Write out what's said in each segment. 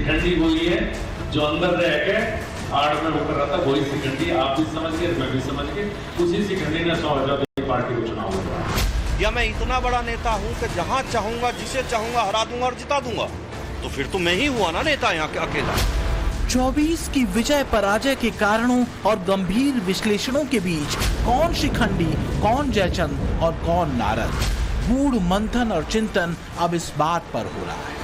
शिखंडी हुई है जो अंदर रह के आड़ में वो कर रहा था, वही शिखंडी आप भी समझ गए, मैं भी समझ गए, उसी शिखंडी ने समाजवादी पार्टी को चुनाव लड़वाया। या मैं इतना बड़ा नेता हूं कि जहां चाहूंगा जिसे चाहूंगा हरा दूंगा और जिता दूंगा, तो फिर तो मैं ही हुआ ना नेता यहाँ के अकेला। 24 की विजय पराजय के कारणों और गंभीर विश्लेषणों के बीच कौन शिखंडी, कौन जयचंद और कौन नारद, गूढ़ मंथन और चिंतन अब इस बात पर हो रहा है।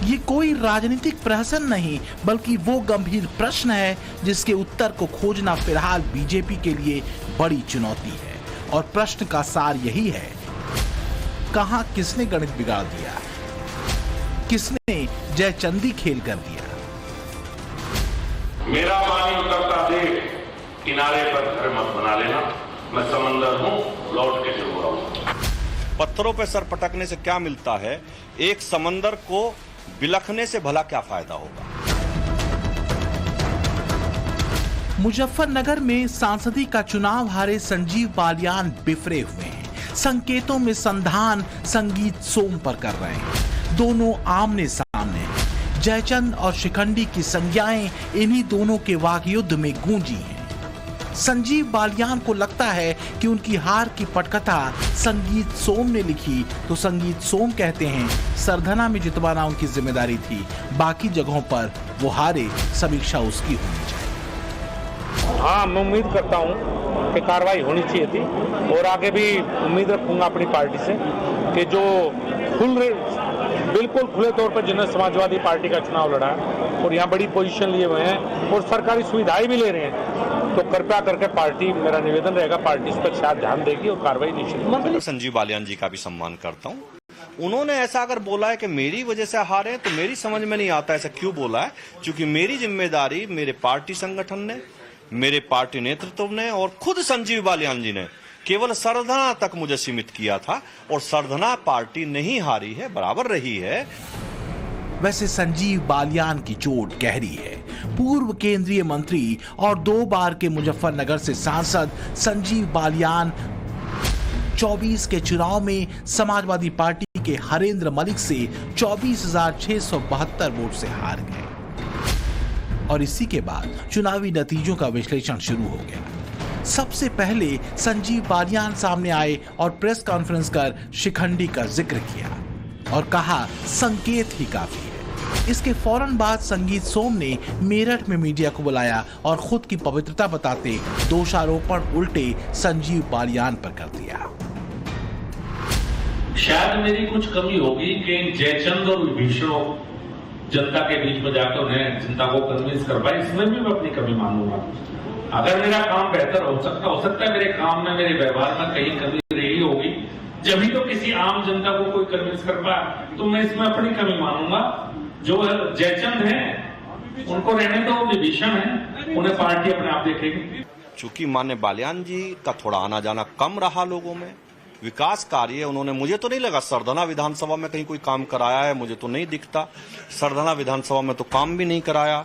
ये कोई राजनीतिक प्रहसन नहीं, बल्कि वो गंभीर प्रश्न है जिसके उत्तर को खोजना फिलहाल बीजेपी के लिए बड़ी चुनौती है। और प्रश्न का सार यही है, कहां किसने गणित बिगाड़ दिया, किसने जयचंदी खेल कर दिया। मेरा पानी उतरता देख किनारे पर घर मत बना लेना, मैं समंदर हूं, लौट के जरूर आऊंगा। पत्थरों पे सर पटकने से क्या मिलता है, एक समंदर को बिलखने से भला क्या फायदा होगा। मुजफ्फरनगर में सांसदी का चुनाव हारे संजीव बालियान बिफरे हुए हैं। संकेतों में संधान संगीत सोम पर कर रहे हैं। दोनों आमने सामने हैं। जयचंद और शिखंडी की संज्ञाएं इन्हीं दोनों के वाकयुद्ध में गूंजी हैं। संजीव बालियान को लगता है कि उनकी हार की पटकथा संगीत सोम ने लिखी, तो संगीत सोम कहते हैं सरधना में जितवाना उनकी जिम्मेदारी थी, बाकी जगहों पर वो हारे, समीक्षा उसकी होनी चाहिए। हाँ, मैं उम्मीद करता हूँ कि कार्रवाई होनी चाहिए थी और आगे भी उम्मीद रखूंगा अपनी पार्टी से कि जो बिल्कुल खुले तौर पर जिन्होंने समाजवादी पार्टी का चुनाव लड़ा है और यहाँ बड़ी पोजीशन लिए हुए हैं और सरकारी सुविधाएं भी ले रहे हैं, तो कृपया करके पार्टी, मेरा निवेदन रहेगा, पार्टी इस पर शायद ध्यान देगी और कार्रवाई निश्चित। संजीव बालियान जी का भी सम्मान करता हूँ। उन्होंने ऐसा अगर बोला है कि मेरी वजह से हारे, तो मेरी समझ में नहीं आता ऐसा क्यों बोला है, क्योंकि मेरी जिम्मेदारी मेरे पार्टी संगठन ने, मेरे पार्टी नेतृत्व ने और खुद संजीव बालियान जी ने केवल सरधना तक मुझे सीमित किया था और सरधना पार्टी नहीं हारी है, बराबर रही है। वैसे संजीव बालियान की चोट गहरी है। पूर्व केंद्रीय मंत्री और 2 बार के मुजफ्फरनगर से सांसद संजीव बालियान 24 के चुनाव में समाजवादी पार्टी के हरेंद्र मलिक से 24,672 वोट से हार गए। और इसी के बाद चुनावी नतीजों का विश्लेषण शुरू हो गया। सबसे पहले संजीव बालियान सामने आए और प्रेस कॉन्फ्रेंस कर शिखंडी का जिक्र किया और कहा संकेत ही काफी है। इसके फौरन बाद संगीत सोम ने मेरठ में मीडिया को बुलाया और खुद की पवित्रता बताते दोषारोपण उल्टे संजीव बालियान पर कर दिया। शायद मेरी कुछ कमी होगी कि जयचंद और विभीषण जनता के बीच में जाकर उन्हें जनता को कन्विंस कर पाए, इसमें भी मैं अपनी कमी मानूंगा। अगर मेरा काम बेहतर हो सकता है मेरे काम में, मेरे व्यवहार में कहीं कमी रही होगी, जब भी तो किसी आम जनता को कोई कन्विंस कर पाए, तो मैं इसमें अपनी कमी मानूंगा। जो जयचंद है उनको रहने दो, विभीषण है उन्हें पार्टी अपने आप देखेगी। चूंकि माननीय बालियान जी का थोड़ा आना जाना कम रहा लोगों में, विकास कार्य उन्होंने, मुझे तो नहीं लगा सरधना विधानसभा में कहीं कोई काम कराया है, मुझे तो नहीं दिखता। सरधना विधानसभा में तो काम भी नहीं कराया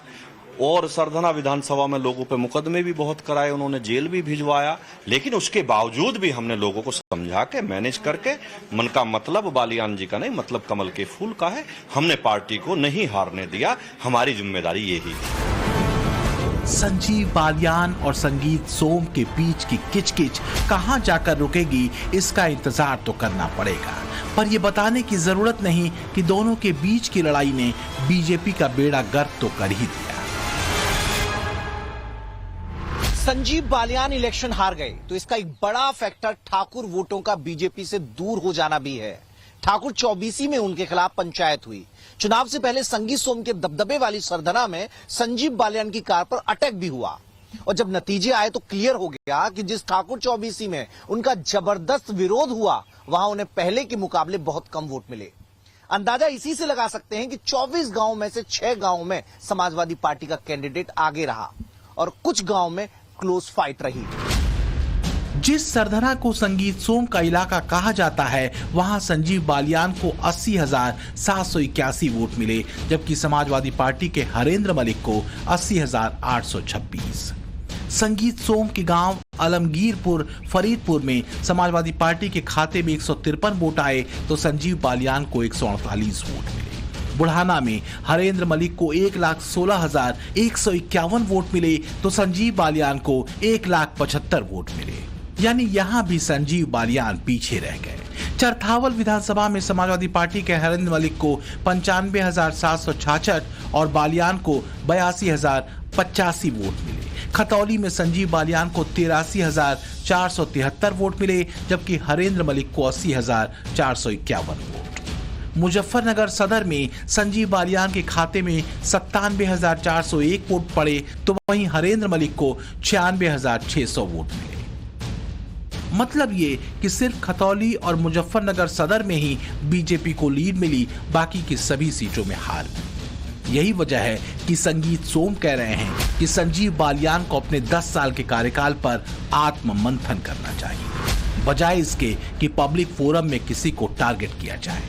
और सरधना विधानसभा में लोगों पे मुकदमे भी बहुत कराए, उन्होंने जेल भी भिजवाया। लेकिन उसके बावजूद भी हमने लोगों को समझा के मैनेज करके, मन का मतलब बालियान जी का नहीं, मतलब कमल के फूल का है, हमने पार्टी को नहीं हारने दिया। हमारी जिम्मेदारी यही है। संजीव बालियान और संगीत सोम के बीच की किचकिच कहां जाकर रुकेगी, इसका इंतजार तो करना पड़ेगा। पर यह बताने की जरूरत नहीं कि दोनों के बीच की लड़ाई ने बीजेपी का बेड़ा गर्क तो कर ही दिया। संजीव बालियान इलेक्शन हार गए तो इसका एक बड़ा फैक्टर ठाकुर वोटों का बीजेपी से दूर हो जाना भी है। ठाकुर 24 में उनके खिलाफ पंचायत हुई। चुनाव से पहले संगीत सोम के दबदबे वाली सरधना में संजीव बालियान की कार पर अटैक भी हुआ और जब नतीजे आए तो क्लियर हो गया कि जिस ठाकुर 24 में उनका जबरदस्त विरोध हुआ, वहां उन्हें पहले के मुकाबले बहुत कम वोट मिले। अंदाजा इसी से लगा सकते हैं कि 24 गांव में से 6 गांव में समाजवादी पार्टी का कैंडिडेट आगे रहा और कुछ गांव में क्लोज फाइट रही। जिस सरधना को संगीत सोम का इलाका कहा जाता है, वहां संजीव बालियान को 80,781 वोट मिले, जबकि समाजवादी पार्टी के हरेंद्र मलिक को 80,826। संगीत सोम के गांव आलमगीरपुर, फरीदपुर में समाजवादी पार्टी के खाते में 153 वोट आए तो संजीव बालियान को 148 वोट मिले। बुढ़ाना में हरेंद्र मलिक को 1,16,151 वोट मिले तो संजीव बालियान को 1,75,000 वोट मिले, यानी यहां भी संजीव बालियान पीछे रह गए। चरथावल विधानसभा में समाजवादी पार्टी के हरेंद्र मलिक को 95,766 और बालियान को 82,085 वोट मिले। खतौली में संजीव बालियान को 83,473 वोट मिले जबकि हरेंद्र मलिक को 80,451 वोट। मुजफ्फरनगर सदर में संजीव बालियान के खाते में 97,401 वोट पड़े तो वहीं हरेंद्र मलिक को 96,600 वोट मिले। मतलब ये कि सिर्फ खतौली और मुजफ्फरनगर सदर में ही बीजेपी को लीड मिली, बाकी की सभी सीटों में हार मिली। यही वजह है कि संगीत सोम कह रहे हैं कि संजीव बालियान को अपने 10 साल के कार्यकाल पर आत्ममंथन करना चाहिए, बजाय इसके कि पब्लिक फोरम में किसी को टारगेट किया जाए।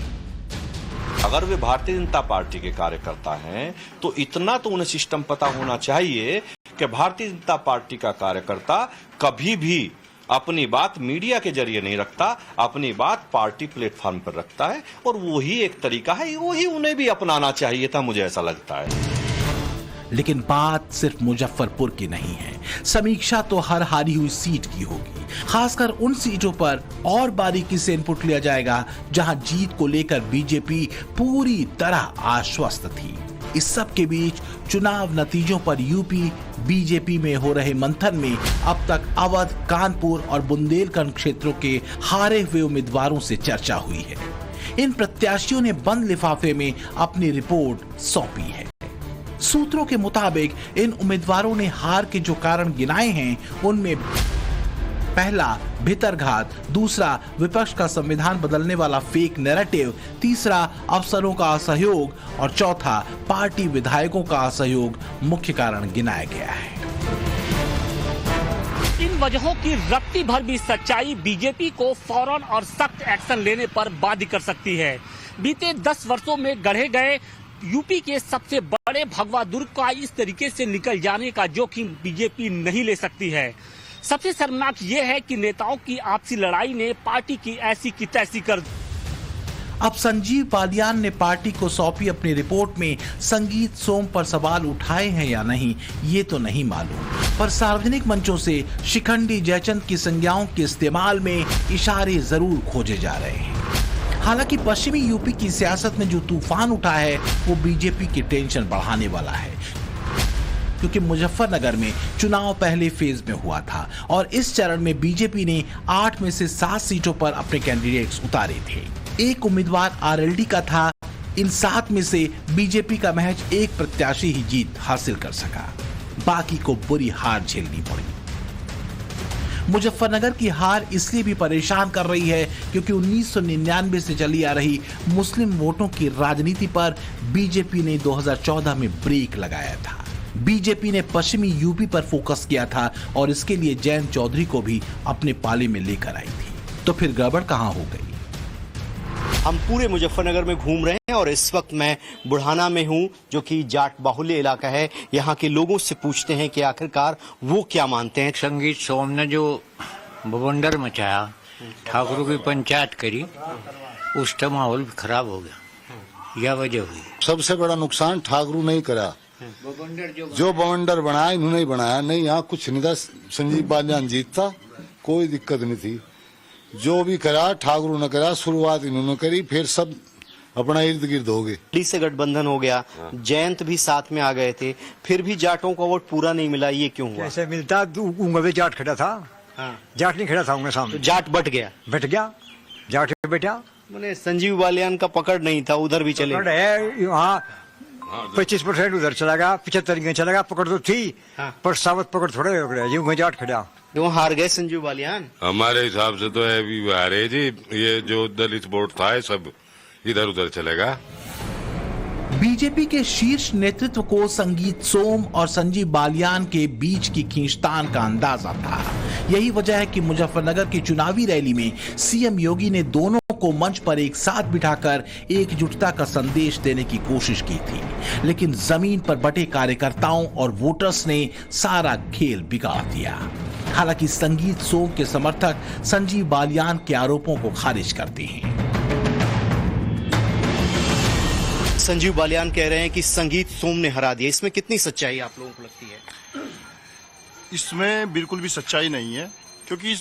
अगर वे भारतीय जनता पार्टी के कार्यकर्ता हैं तो इतना तो उन्हें सिस्टम पता होना चाहिए कि भारतीय जनता पार्टी का कार्यकर्ता कभी भी अपनी बात मीडिया के जरिए नहीं रखता, अपनी बात पार्टी प्लेटफॉर्म पर रखता है और वही एक तरीका है, वही उन्हें भी अपनाना चाहिए था, मुझे ऐसा लगता है। लेकिन बात सिर्फ मुजफ्फरपुर की नहीं है, समीक्षा तो हर हारी हुई सीट की होगी, खासकर उन सीटों पर और बारीकी से इनपुट लिया जाएगा जहां जीत को लेकर बीजेपी पूरी तरह आश्वस्त थी। इस सब के बीच चुनाव नतीजों पर यूपी बीजेपी में हो रहे मंथन में अब तक अवध, कानपुर और बुंदेलखंड क्षेत्रों के हारे हुए उम्मीदवारों से चर्चा हुई है। इन प्रत्याशियों ने बंद लिफाफे में अपनी रिपोर्ट सौंपी है। सूत्रों के मुताबिक इन उम्मीदवारों ने हार के जो कारण गिनाए हैं उनमें पहला भितरघात, दूसरा विपक्ष का संविधान बदलने वाला फेक नैरेटिव, तीसरा अफसरों का असहयोग और चौथा पार्टी विधायकों का असहयोग मुख्य कारण गिनाया गया है। इन वजहों की रत्ती भर भी सच्चाई बीजेपी को फौरन और सख्त एक्शन लेने पर बाध्य कर सकती है। बीते 10 वर्षों में गढ़े गए यूपी के सबसे बड़े भगवा दुर्ग का इस तरीके से निकल जाने का जोखिम बीजेपी नहीं ले सकती है। सबसे शर्मनाक यह है कि नेताओं की आपसी लड़ाई ने पार्टी की ऐसी की तैसी कर। अब संजीव बालियान ने पार्टी को सौंपी अपनी रिपोर्ट में संगीत सोम पर सवाल उठाए हैं या नहीं ये तो नहीं मालूम, पर सार्वजनिक मंचों से शिखंडी जयचंद की संज्ञाओं के इस्तेमाल में इशारे जरूर खोजे जा रहे हैं। हालांकि पश्चिमी यूपी की सियासत में जो तूफान उठा है वो बीजेपी की टेंशन बढ़ाने वाला है, क्योंकि मुजफ्फरनगर में चुनाव पहले फेज में हुआ था और इस चरण में बीजेपी ने 8 में से 7 सीटों पर अपने कैंडिडेट्स उतारे थे। एक उम्मीदवार आरएलडी का था। इन 7 में से बीजेपी का महज एक प्रत्याशी ही जीत हासिल कर सका, बाकी को बुरी हार झेलनी पड़ी। मुजफ्फरनगर की हार इसलिए भी परेशान कर रही है क्योंकि 1999 से चली आ रही मुस्लिम वोटों की राजनीति पर बीजेपी ने 2014 में ब्रेक लगाया था। बीजेपी ने पश्चिमी यूपी पर फोकस किया था और इसके लिए जयंत चौधरी को भी अपने पाले में लेकर आई थी। तो फिर गड़बड़ कहां हो गई? हम पूरे मुजफ्फरनगर में घूम रहे हैं और इस वक्त मैं बुढ़ाना में हूं, जो कि जाट बाहुल्य इलाका है। यहाँ के लोगों से पूछते हैं कि आखिरकार वो क्या मानते हैं। संगीत सोम ने जो बवंडर मचाया, ठाकुरों की पंचायत करी, उसका माहौल खराब हो गया, यह वजह हुई। सबसे बड़ा नुकसान ठाकुरों ने ही करा, जो बवंडर बनाया इन्होंने ही बनाया। नहीं यहाँ कुछ नहीं था, संजीव बालियान जीतता, कोई दिक्कत नहीं थी। जो भी करा ठाकुरों ने करा, शुरुआत इन्होंने करी, फिर सब अपना इर्द गिर्द हो गए। डी से गठबंधन हो गया, जयंत भी साथ में आ गए थे, फिर भी जाटों का वोट पूरा नहीं मिला, ये क्यों हुआ? कैसे मिलता? उंगवे जाट खड़ा था, जाट नहीं खड़ा था उनके सामने, तो जाट बट गया, जाट बेटा। मैंने संजीव बालियान का पकड़ नहीं था, उधर भी चले है। वहाँ 25% उधर चला गया, 75 चला गया, पकड़ तो थी पर सावत पकड़ थोड़ा हो गया, ये जाट खड़ा। तो हार गए संजीव बालियान। हमारे हिसाब से तो है भी हारे जी, ये जो दलित वोट था सब इधर उधर चलेगा। बीजेपी के शीर्ष नेतृत्व को संगीत सोम और संजीव बालियान के बीच की खींचतान का अंदाजा था। यही वजह है कि मुजफ्फरनगर की चुनावी रैली में सीएम योगी ने दोनों को मंच पर एक साथ बिठाकर एकजुटता का संदेश देने की कोशिश की थी, लेकिन जमीन पर बटे कार्यकर्ताओं और वोटर्स ने सारा खेल बिगाड़ दिया। हालांकि संगीत सोम के समर्थक संजीव बालियान के आरोपों को खारिज करते हैं। संजीव बालियान कह रहे हैं कि संगीत सोम ने हरा दिया, इसमें कितनी सच्चाई आप लोगों को लगती है? इसमें बिल्कुल भी सच्चाई नहीं है, क्योंकि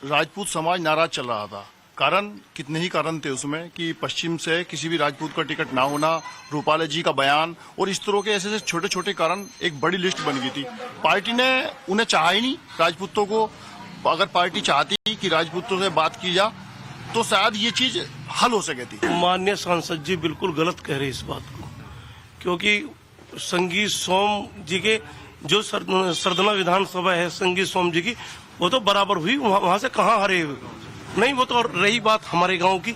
राजपूत समाज नाराज चल रहा था। कारण कितने ही कारण थे उसमें कि पश्चिम से किसी भी राजपूत का टिकट ना होना, रूपाले जी का बयान और इस तरह के ऐसे छोटे छोटे कारण एक बड़ी लिस्ट बन गई थी। पार्टी ने उन्हें चाहा ही नहीं राजपूतों को। अगर पार्टी चाहती कि राजपूतों से बात की जा तो शायद ये चीज हल हो सके थी। माननीय सांसद जी बिल्कुल गलत कह रहे इस बात को, क्योंकि संगीत सोम जी के जो सरदना विधानसभा है संगीत सोम जी की, वो तो बराबर हुई, वहां से कहाँ हरे नहीं। वो तो रही बात हमारे गांव की,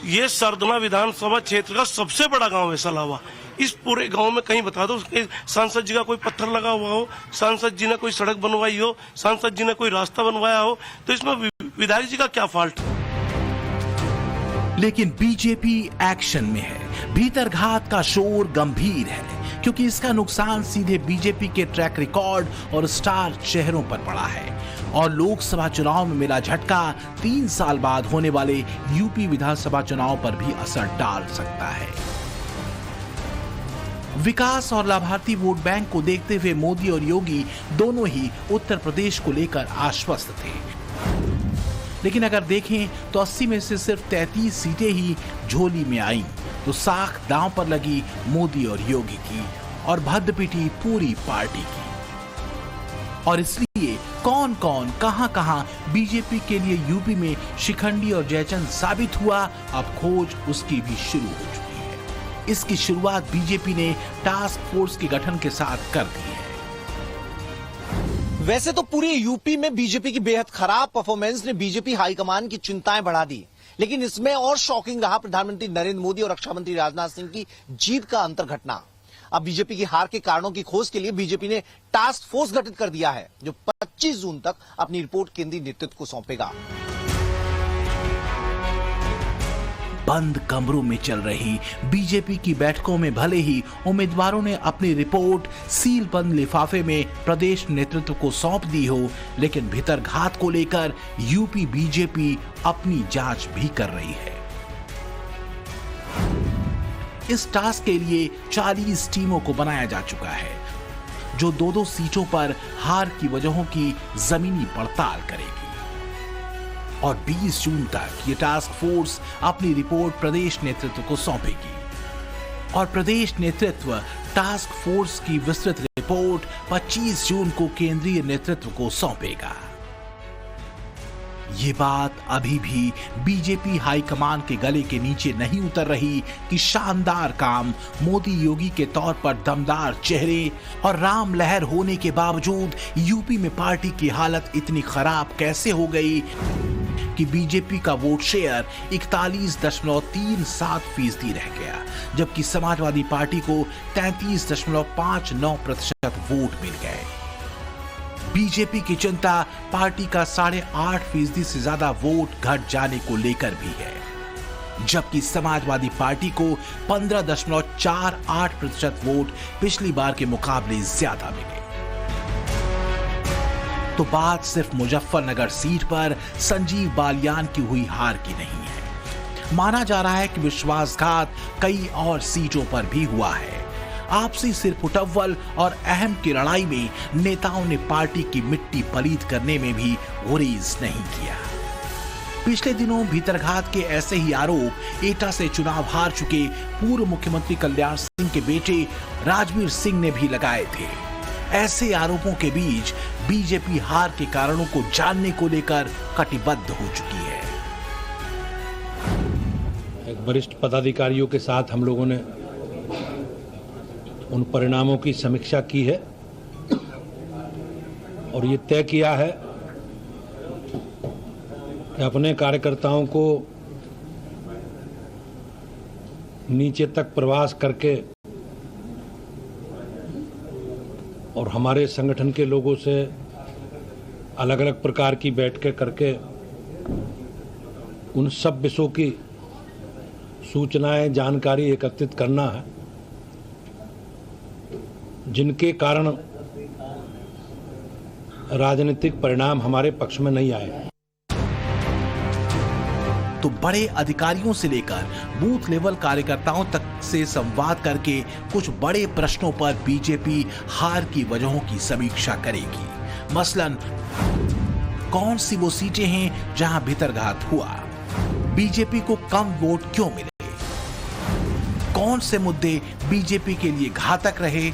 ये सरदना विधानसभा क्षेत्र का सबसे बड़ा गांव है सलावा। इस पूरे गांव में कहीं बता दो सांसद जी का कोई पत्थर लगा हुआ हो, सांसद जी ने कोई सड़क बनवाई हो, सांसद जी ने कोई रास्ता बनवाया हो, तो इसमें विधायक जी का क्या फॉल्ट? लेकिन बीजेपी एक्शन में है। भीतरघात का शोर गंभीर है, क्योंकि इसका नुकसान सीधे बीजेपी के ट्रैक रिकॉर्ड और स्टार चेहरों पर पड़ा है। और लोकसभा चुनाव में मिला झटका 3 साल बाद होने वाले यूपी विधानसभा चुनाव पर भी असर डाल सकता है। विकास और लाभार्थी वोट बैंक को देखते हुए मोदी और योगी दोनों ही उत्तर प्रदेश को लेकर आश्वस्त थे। लेकिन अगर देखें तो 80 में से सिर्फ 33 सीटें ही झोली में आईं, तो साख दांव पर लगी मोदी और योगी की और भद्द पिटी पूरी पार्टी की। और इसलिए कौन कौन कहां बीजेपी के लिए यूपी में शिखंडी और जयचंद साबित हुआ, अब खोज उसकी भी शुरू हो चुकी है। इसकी शुरुआत बीजेपी ने टास्क फोर्स के गठन के साथ कर दी है। वैसे तो पूरी यूपी में बीजेपी की बेहद खराब परफॉर्मेंस ने बीजेपी हाईकमान की चिंताएं बढ़ा दी, लेकिन इसमें और शॉकिंग रहा प्रधानमंत्री नरेंद्र मोदी और रक्षा मंत्री राजनाथ सिंह की जीत का अंतर घटना। अब बीजेपी की हार के कारणों की खोज के लिए बीजेपी ने टास्क फोर्स गठित कर दिया है, जो 25 जून तक अपनी रिपोर्ट केंद्रीय नेतृत्व को सौंपेगा। बंद कमरों में चल रही बीजेपी की बैठकों में भले ही उम्मीदवारों ने अपनी रिपोर्ट सील बंद लिफाफे में प्रदेश नेतृत्व को सौंप दी हो, लेकिन भीतरघात को लेकर यूपी बीजेपी अपनी जांच भी कर रही है। इस टास्क के लिए 40 टीमों को बनाया जा चुका है, जो 2-2 सीटों पर हार की वजहों की जमीनी पड़ताल करेगी। और 20 जून तक ये टास्क फोर्स अपनी रिपोर्ट प्रदेश नेतृत्व को सौंपेगी और प्रदेश नेतृत्व टास्क फोर्स की विस्तृत रिपोर्ट 25 जून को केंद्रीय नेतृत्व को सौंपेगा। ये बात अभी भी बीजेपी हाईकमान के गले के नीचे नहीं उतर रही कि शानदार काम, मोदी योगी के तौर पर दमदार चेहरे और राम लहर होने के बावजूद यूपी में पार्टी की हालत इतनी खराब कैसे हो गई कि बीजेपी का वोट शेयर 41.37% रह गया, जबकि समाजवादी पार्टी को 33.59% वोट मिल गए। बीजेपी की चिंता पार्टी का 8.5% से ज्यादा वोट घट जाने को लेकर भी है, जबकि समाजवादी पार्टी को 15.48% वोट पिछली बार के मुकाबले ज्यादा मिले। तो बात सिर्फ मुजफ्फरनगर सीट पर संजीव बालियान की हुई हार की नहीं है। माना जा रहा है कि विश्वासघात कई और सीटों पर भी हुआ है। आपसी सिरपुटव्वल और अहम की लड़ाई में नेताओं ने पार्टी की मिट्टी पलीत करने में भी गुरेज नहीं किया। पिछले दिनों भीतरघात के ऐसे ही आरोप एटा से चुनाव हार चुके पूर्व मुख्यमंत्री कल्याण सिंह के बेटे राजवीर सिंह ने भी लगाए थे। ऐसे आरोपों के बीच बीजेपी हार के कारणों को जानने को लेकर कटिबद्ध हो चुकी है। एक वरिष्ठ पदाधिकारियों के साथ हम लोगों ने उन परिणामों की समीक्षा की है और ये तय किया है कि अपने कार्यकर्ताओं को नीचे तक प्रवास करके और हमारे संगठन के लोगों से अलग अलग प्रकार की बैठकें करके उन सब विषयों की सूचनाएं, जानकारी एकत्रित करना है जिनके कारण राजनीतिक परिणाम हमारे पक्ष में नहीं आए। तो बड़े अधिकारियों से लेकर बूथ लेवल कार्यकर्ताओं तक से संवाद करके कुछ बड़े प्रश्नों पर बीजेपी हार की वजहों की समीक्षा करेगी। मसलन कौन सी वो सीटें हैं जहां भितरघात हुआ, बीजेपी को कम वोट क्यों मिले, कौन से मुद्दे बीजेपी के लिए घातक रहे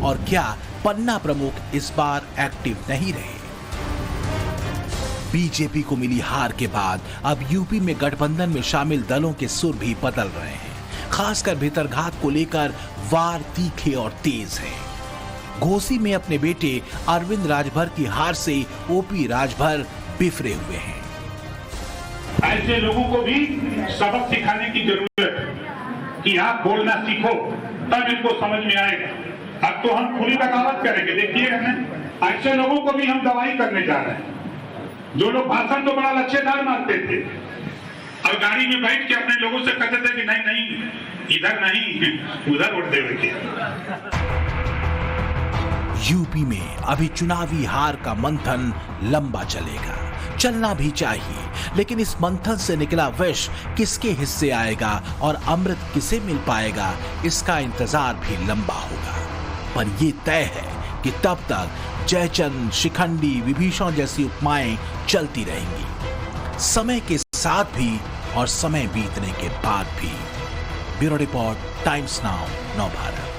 और क्या पन्ना प्रमुख इस बार एक्टिव नहीं रहे। बीजेपी को मिली हार के बाद अब यूपी में गठबंधन में शामिल दलों के सुर भी बदल रहे हैं। खासकर भितरघात को लेकर वार तीखे और तेज है। घोसी में अपने बेटे अरविंद राजभर की हार से ओपी राजभर बिफरे हुए हैं। ऐसे लोगों को भी सबक सिखाने की जरूरत है कि आप बोलना सीखो, तब इनको समझ में आएगा। अब तो हम खुली बगावत करेंगे, देखिएगा। ऐसे लोगों को भी हम दवाई करने जा रहे हैं। जो लोग भाषण तो बड़ा लच्छेदार मारते थे और गाड़ी में बैठ के अपने लोगों से कहते थे कि नहीं नहीं इधर नहीं उधर वोट देवे के। यूपी में अभी चुनावी हार का मंथन लंबा चलेगा, चलना भी चाहिए, लेकिन इस मंथन से निकला विष किसके हिस्से आएगा और अमृत किसे मिल पाएगा, इसका इंतजार भी लंबा होगा। पर यह तय है कि तब तक जयचंद, शिखंडी, विभीषण जैसी उपमाएं चलती रहेंगी, समय के साथ भी और समय बीतने के बाद भी। ब्यूरो रिपोर्ट, टाइम्स नाउ, नव भारत।